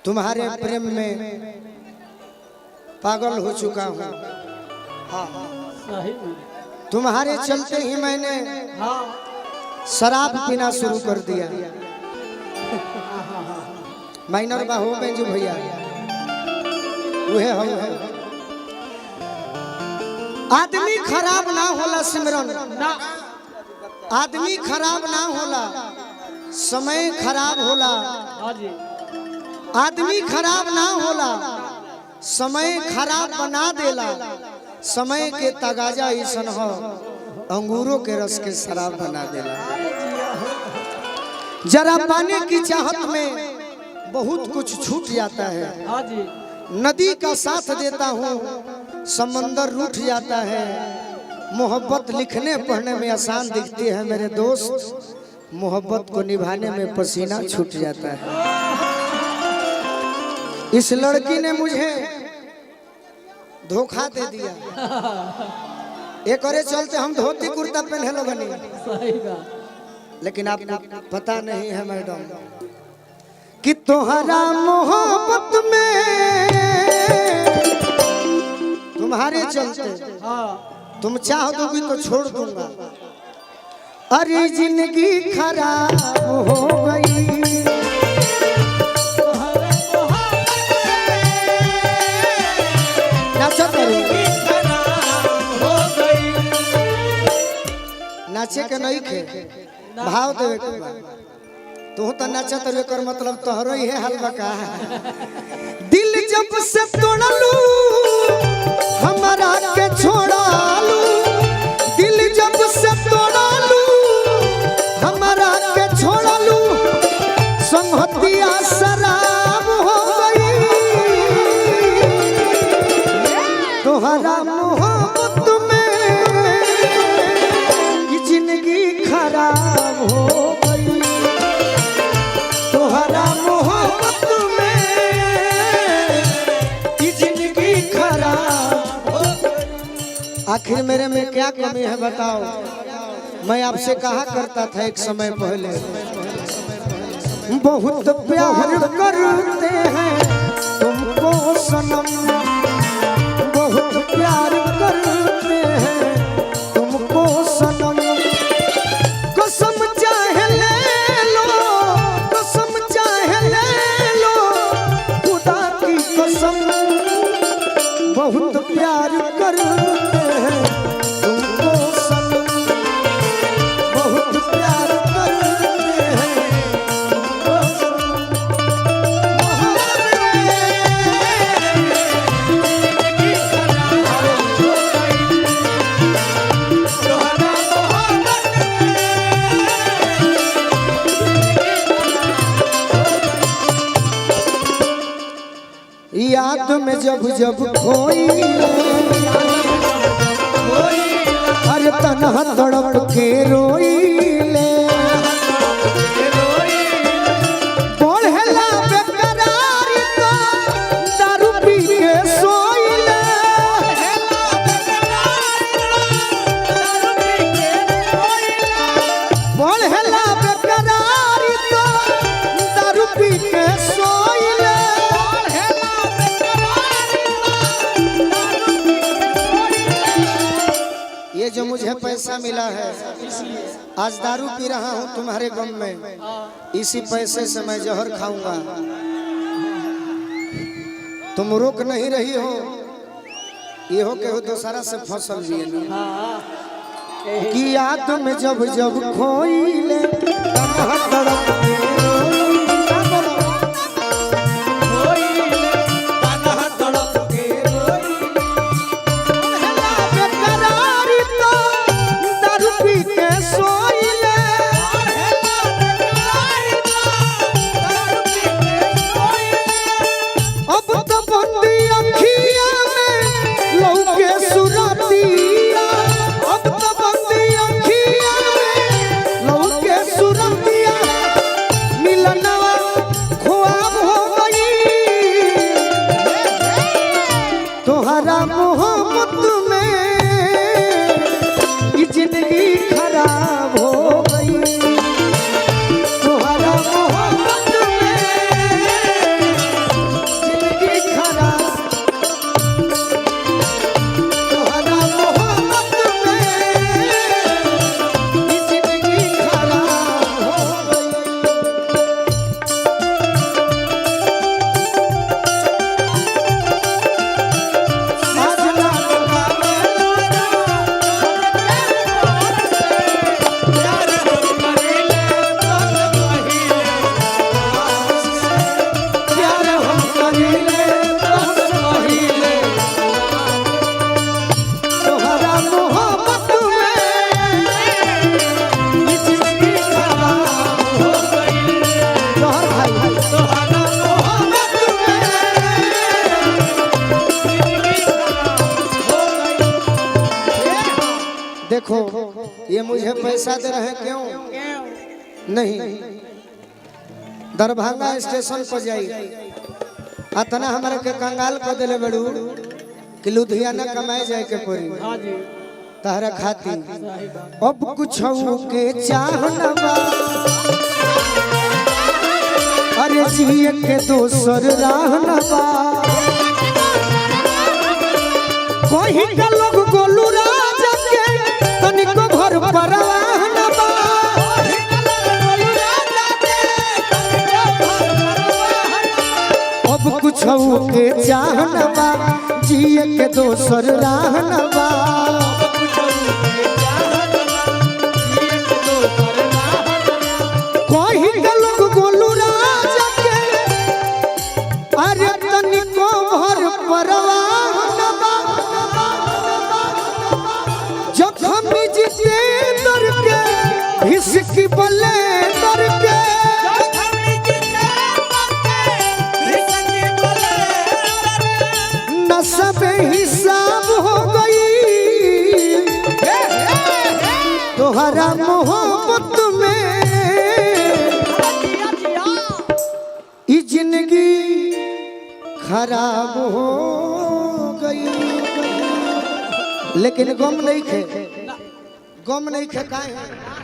तुम्हारे प्रेम में पागल हो चुका हूँ। हाँ तुम्हारे चलते ही मैंने शराब पीना शुरू कर दिया। माइनर बा हो बेंजू भैया वह हो। आदमी खराब ना होला सिमरन, आदमी खराब ना होला, समय खराब होला। आदमी खराब ना होला, समय खराब बना देला। समय के तगाजा ऐसन हो, अंगूरों के रस के शराब बना देला। जरा पाने की चाहत में बहुत कुछ छूट जाता है। नदी का साथ देता हूँ, समंदर रूठ जाता है। मोहब्बत लिखने पढ़ने में आसान दिखती है मेरे दोस्त, मोहब्बत को निभाने में पसीना छूट जाता है। इस लड़की ने मुझे धोखा दे दिया। एक और चलते हम धोती कुर्ता पहने लगनी, लेकिन आपको पता नहीं है मैडम कि तुम्हारा मोहब्बत में तुम्हारे चलते तुम चाह दोगी तो छोड़ दूंगा। अरे जिंदगी खराब हो गई, नाचे के नहीं खे भाव देवे के बा। तू तो नाचत रे कर मतलब तोहरो ही है हलवा का। दिल जब से तोड़लू हमारा के छोड़ालू, दिल जब से तोड़लू हमारा के छोड़ालू। संहतिया शराब हो गई, तोहरा मोहब्बत में जिंदगी खराब हो गई। तोहरा मोहब्बत में जिंदगी खराब हो गई। आखिर मेरे में क्या कमी है बताओ। मैं आपसे कहा करता था एक समय पहले, बहुत प्यार करते हैं तुमको सनम, बहुत प्यार करते हैं तुमको सनम। कसम चाहे ले लो, कसम चाहे ले लो, खुदा की कसम। बहुत प्यार करते हैं तुमको सनम, बहुत प्यार करते हैं तुमको सनम। याद में जब जब खोई हर तन्हा तड़प के रोई ले। बढ़ला बेकरारी तो दारू पी के सोई ले। बढ़ला बेकरारी तो दारू पी के सोई ले। ये जो मुझे पैसा मिला है, आज दारू पी रहा हूँ तुम्हारे गम में, इसी पैसे से मैं जहर खाऊंगा। तुम रोक नहीं रही हो, ये हो के हो दूसरा से फसल लिए कि याद में जब जब खोई ले पैसा दे रहे क्यों नहीं? दरभंगा स्टेशन पर जाई अतना हमारे के कंगाल को दिले बड़ू कि लुधियाना कमाए जाए के पड़ी तहरा खाती अब कुछ के चाहना बा अरे जिए के दोसर रहना बा कोई का लोग गोलू राजा के तनिको घर परवाहना बा अब कुछ के चाहना बा जिए के दोसर रहना बा कोई का लोग गोलू राजा के अरे तनिको घर परवाहना बा जब हम जीते दर के हिसकी बले दर के न सब हिसाब हो गई तोहरा मोहब्बत में ई जिंदगी खराब हो गई लेकिन गम नहीं खे काहे